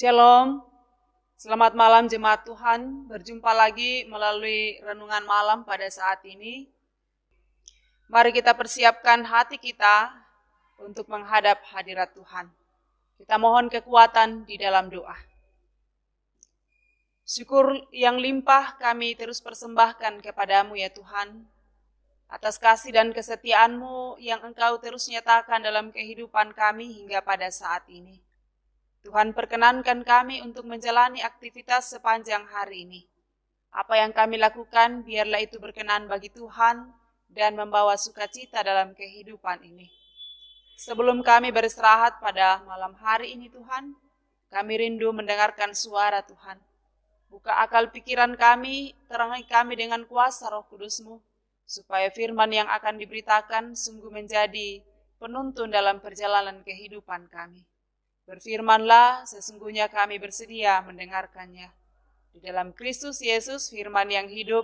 Shalom, selamat malam jemaat Tuhan, berjumpa lagi melalui renungan malam pada saat ini. Mari kita persiapkan hati kita untuk menghadap hadirat Tuhan. Kita mohon kekuatan di dalam doa. Syukur yang limpah kami terus persembahkan kepadamu ya Tuhan, atas kasih dan kesetiaan-Mu yang Engkau terus nyatakan dalam kehidupan kami hingga pada saat ini. Tuhan perkenankan kami untuk menjalani aktivitas sepanjang hari ini. Apa yang kami lakukan, biarlah itu berkenan bagi Tuhan dan membawa sukacita dalam kehidupan ini. Sebelum kami beristirahat pada malam hari ini Tuhan, kami rindu mendengarkan suara Tuhan. Buka akal pikiran kami, terangi kami dengan kuasa Roh Kudus-Mu, supaya firman yang akan diberitakan sungguh menjadi penuntun dalam perjalanan kehidupan kami. Berfirmanlah, sesungguhnya kami bersedia mendengarkannya. Di dalam Kristus Yesus, firman yang hidup,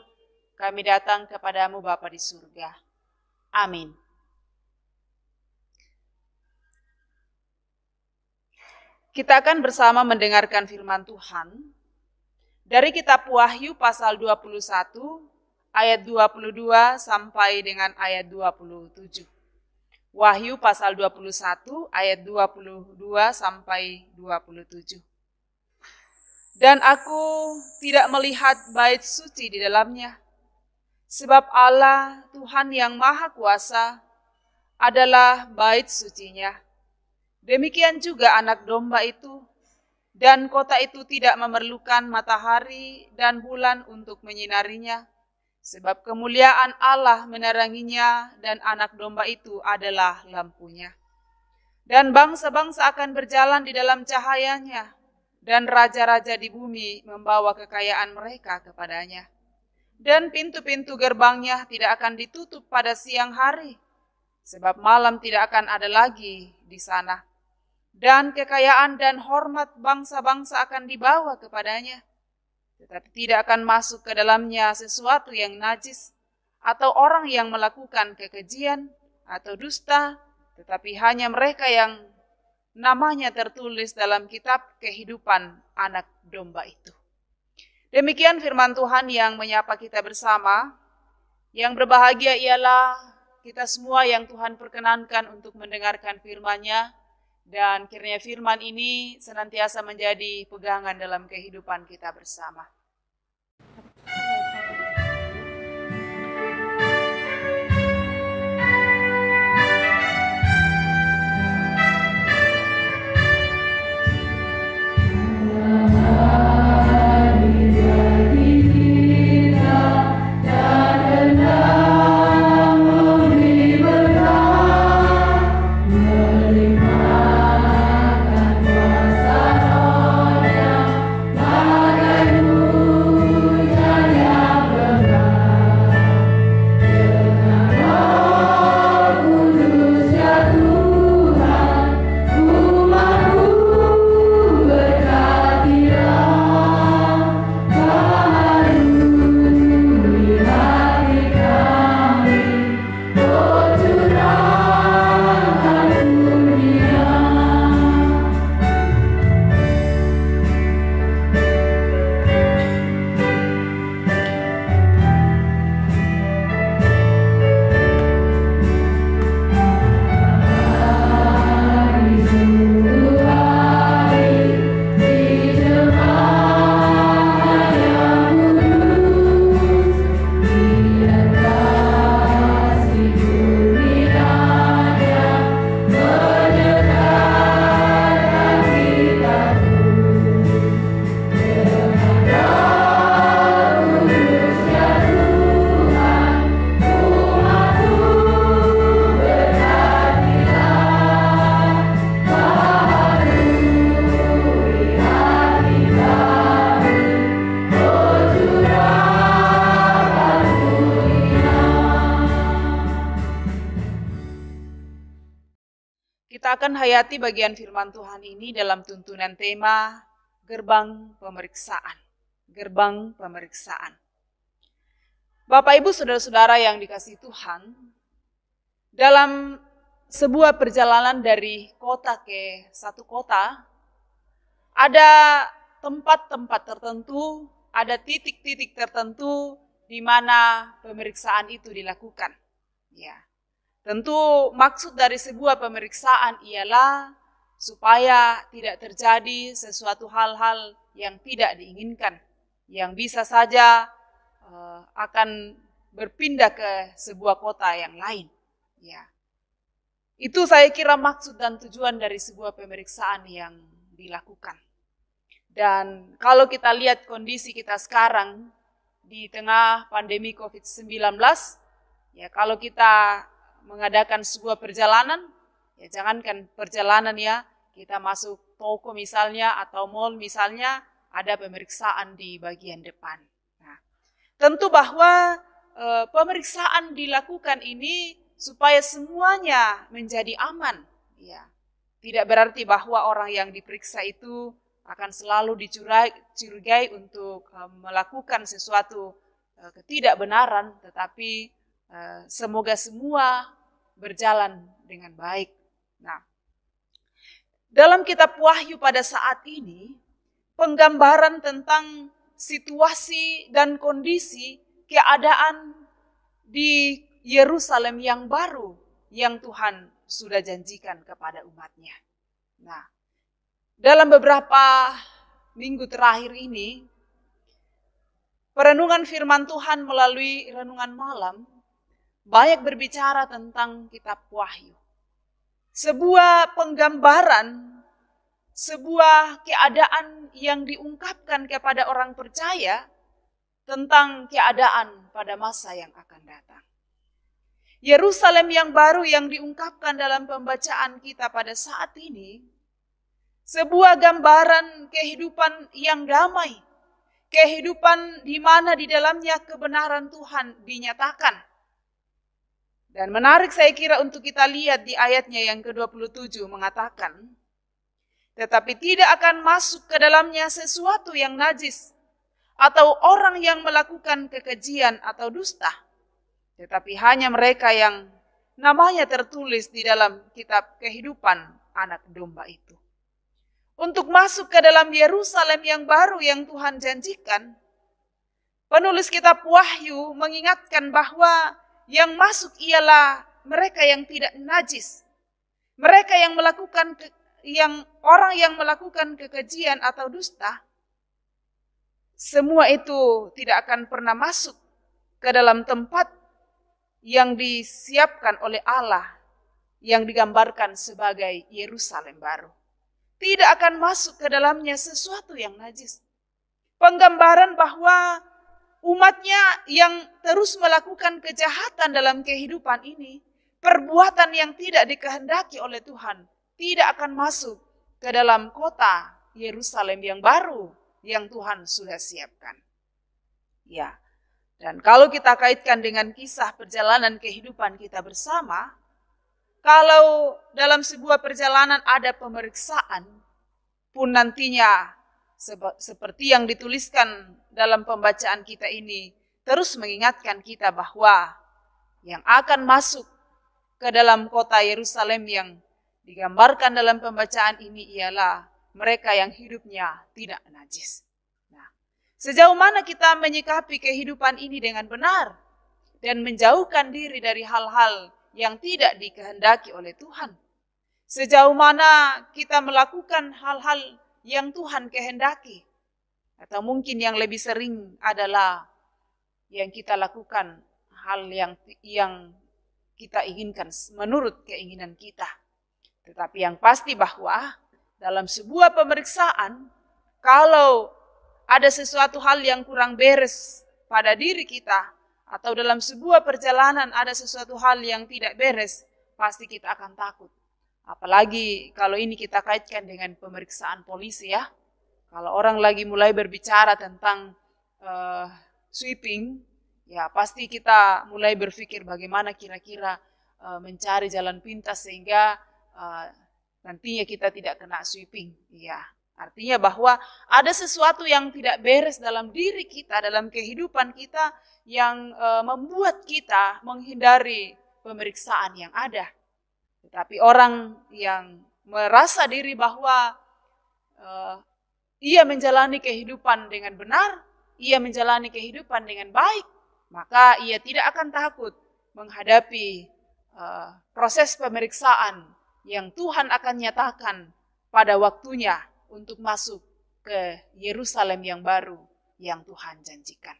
kami datang kepadamu Bapa di surga. Amin. Kita akan bersama mendengarkan firman Tuhan dari kitab Wahyu pasal 21, ayat 22 sampai dengan ayat 27. Wahyu pasal 21 ayat 22 sampai 27. Dan aku tidak melihat bait suci di dalamnya, sebab Allah Tuhan yang Maha Kuasa adalah bait sucinya. Demikian juga anak domba itu, dan kota itu tidak memerlukan matahari dan bulan untuk menyinarinya, sebab kemuliaan Allah meneranginya dan anak domba itu adalah lampunya. Dan bangsa-bangsa akan berjalan di dalam cahayanya, dan raja-raja di bumi membawa kekayaan mereka kepadanya. Dan pintu-pintu gerbangnya tidak akan ditutup pada siang hari, sebab malam tidak akan ada lagi di sana. Dan kekayaan dan hormat bangsa-bangsa akan dibawa kepadanya. Tetapi tidak akan masuk ke dalamnya sesuatu yang najis, atau orang yang melakukan kekejian, atau dusta, tetapi hanya mereka yang namanya tertulis dalam kitab kehidupan anak domba itu. Demikian firman Tuhan yang menyapa kita bersama. Yang berbahagia ialah kita semua yang Tuhan perkenankan untuk mendengarkan firman-Nya, dan kiranya firman ini senantiasa menjadi pegangan dalam kehidupan kita bersama. Kita akan hayati bagian firman Tuhan ini dalam tuntunan tema Gerbang Pemeriksaan. Gerbang Pemeriksaan. Bapak, Ibu, Saudara-saudara yang dikasihi Tuhan, dalam sebuah perjalanan dari kota ke satu kota, ada tempat-tempat tertentu, ada titik-titik tertentu di mana pemeriksaan itu dilakukan. Ya. Tentu maksud dari sebuah pemeriksaan ialah supaya tidak terjadi sesuatu hal-hal yang tidak diinginkan, yang bisa saja akan berpindah ke sebuah kota yang lain. Ya. Itu saya kira maksud dan tujuan dari sebuah pemeriksaan yang dilakukan. Dan kalau kita lihat kondisi kita sekarang di tengah pandemi COVID-19, ya kalau kita mengadakan sebuah perjalanan, ya jangankan perjalanan ya, kita masuk toko misalnya atau mall misalnya, ada pemeriksaan di bagian depan. Nah, tentu bahwa pemeriksaan dilakukan ini supaya semuanya menjadi aman. Ya. Tidak berarti bahwa orang yang diperiksa itu akan selalu dicurigai untuk melakukan sesuatu ketidakbenaran, tetapi semoga semua berjalan dengan baik. Nah, dalam kitab Wahyu pada saat ini, penggambaran tentang situasi dan kondisi keadaan di Yerusalem yang baru yang Tuhan sudah janjikan kepada umatnya. Nah, dalam beberapa minggu terakhir ini, perenungan firman Tuhan melalui renungan malam banyak berbicara tentang kitab Wahyu. Sebuah penggambaran, sebuah keadaan yang diungkapkan kepada orang percaya tentang keadaan pada masa yang akan datang. Yerusalem yang baru yang diungkapkan dalam pembacaan kita pada saat ini, sebuah gambaran kehidupan yang damai, kehidupan di mana di dalamnya kebenaran Tuhan dinyatakan. Dan menarik saya kira untuk kita lihat di ayatnya yang ke-27 mengatakan, tetapi tidak akan masuk ke dalamnya sesuatu yang najis, atau orang yang melakukan kekejian atau dusta, tetapi hanya mereka yang namanya tertulis di dalam kitab kehidupan anak domba itu. Untuk masuk ke dalam Yerusalem yang baru yang Tuhan janjikan, penulis kitab Wahyu mengingatkan bahwa yang masuk ialah mereka yang tidak najis. Mereka yang melakukan orang yang melakukan kekejian atau dusta, semua itu tidak akan pernah masuk ke dalam tempat yang disiapkan oleh Allah yang digambarkan sebagai Yerusalem baru. Tidak akan masuk ke dalamnya sesuatu yang najis. Penggambaran bahwa umatnya yang terus melakukan kejahatan dalam kehidupan ini, perbuatan yang tidak dikehendaki oleh Tuhan, tidak akan masuk ke dalam kota Yerusalem yang baru yang Tuhan sudah siapkan. Ya, dan kalau kita kaitkan dengan kisah perjalanan kehidupan kita bersama, kalau dalam sebuah perjalanan ada pemeriksaan, pun nantinya seperti yang dituliskan dalam pembacaan kita ini, terus mengingatkan kita bahwa yang akan masuk ke dalam kota Yerusalem yang digambarkan dalam pembacaan ini ialah mereka yang hidupnya tidak najis. Nah, sejauh mana kita menyikapi kehidupan ini dengan benar dan menjauhkan diri dari hal-hal yang tidak dikehendaki oleh Tuhan. Sejauh mana kita melakukan hal-hal yang Tuhan kehendaki. Atau mungkin yang lebih sering adalah yang kita lakukan hal yang kita inginkan menurut keinginan kita. Tetapi yang pasti bahwa dalam sebuah pemeriksaan, kalau ada sesuatu hal yang kurang beres pada diri kita, atau dalam sebuah perjalanan ada sesuatu hal yang tidak beres, pasti kita akan takut. Apalagi kalau ini kita kaitkan dengan pemeriksaan polisi ya. Kalau orang lagi mulai berbicara tentang sweeping, ya pasti kita mulai berpikir bagaimana kira-kira mencari jalan pintas sehingga nantinya kita tidak kena sweeping. Ya, artinya bahwa ada sesuatu yang tidak beres dalam diri kita, dalam kehidupan kita, yang membuat kita menghindari pemeriksaan yang ada. Tetapi orang yang merasa diri bahwa ia menjalani kehidupan dengan benar, ia menjalani kehidupan dengan baik, maka ia tidak akan takut menghadapi proses pemeriksaan yang Tuhan akan nyatakan pada waktunya untuk masuk ke Yerusalem yang baru yang Tuhan janjikan.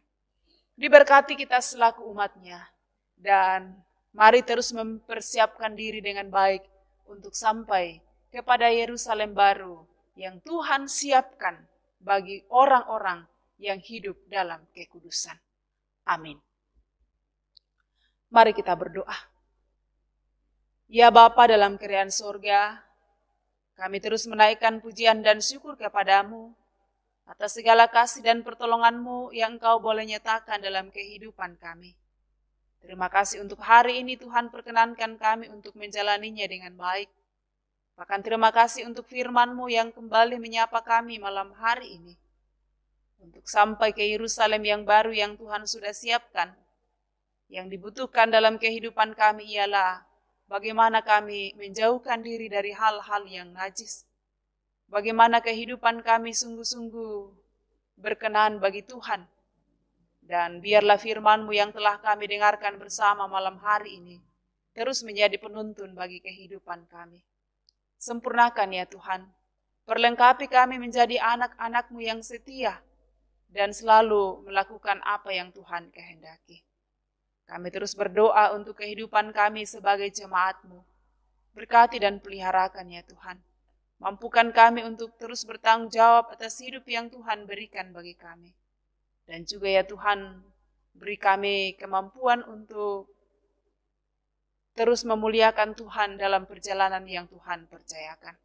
Diberkati kita selaku umatnya, dan mari terus mempersiapkan diri dengan baik untuk sampai kepada Yerusalem baru yang Tuhan siapkan bagi orang-orang yang hidup dalam kekudusan. Amin. Mari kita berdoa. Ya Bapa dalam kerajaan sorga, kami terus menaikkan pujian dan syukur kepadamu atas segala kasih dan pertolongan-Mu yang Engkau boleh nyatakan dalam kehidupan kami. Terima kasih untuk hari ini Tuhan, perkenankan kami untuk menjalaninya dengan baik. Bahkan terima kasih untuk firman-Mu yang kembali menyapa kami malam hari ini. Untuk sampai ke Yerusalem yang baru yang Tuhan sudah siapkan. Yang dibutuhkan dalam kehidupan kami ialah bagaimana kami menjauhkan diri dari hal-hal yang najis. Bagaimana kehidupan kami sungguh-sungguh berkenan bagi Tuhan. Dan biarlah firman-Mu yang telah kami dengarkan bersama malam hari ini terus menjadi penuntun bagi kehidupan kami. Sempurnakan ya Tuhan. Perlengkapi kami menjadi anak-anak-Mu yang setia dan selalu melakukan apa yang Tuhan kehendaki. Kami terus berdoa untuk kehidupan kami sebagai jemaat-Mu. Berkati dan peliharakan ya Tuhan. Mampukan kami untuk terus bertanggung jawab atas hidup yang Tuhan berikan bagi kami. Dan juga ya Tuhan, beri kami kemampuan untuk terus memuliakan Tuhan dalam perjalanan yang Tuhan percayakan.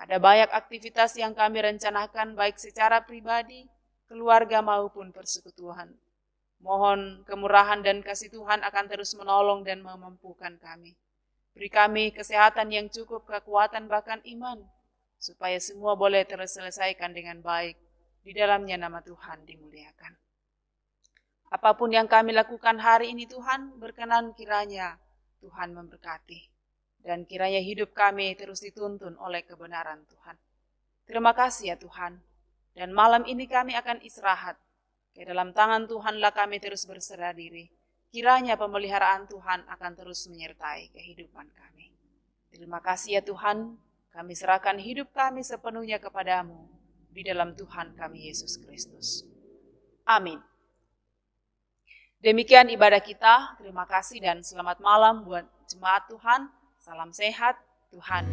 Ada banyak aktivitas yang kami rencanakan baik secara pribadi, keluarga maupun persekutuan. Mohon kemurahan dan kasih Tuhan akan terus menolong dan memampukan kami. Beri kami kesehatan yang cukup, kekuatan bahkan iman, supaya semua boleh terselesaikan dengan baik. Di dalamnya nama Tuhan dimuliakan. Apapun yang kami lakukan hari ini Tuhan, berkenan kiranya Tuhan memberkati. Dan kiranya hidup kami terus dituntun oleh kebenaran Tuhan. Terima kasih ya Tuhan. Dan malam ini kami akan istirahat. Ke dalam tangan Tuhanlah kami terus berserah diri. Kiranya pemeliharaan Tuhan akan terus menyertai kehidupan kami. Terima kasih ya Tuhan, kami serahkan hidup kami sepenuhnya kepadamu di dalam Tuhan kami Yesus Kristus. Amin. Demikian ibadah kita, terima kasih dan selamat malam buat jemaat Tuhan. Salam sehat, Tuhan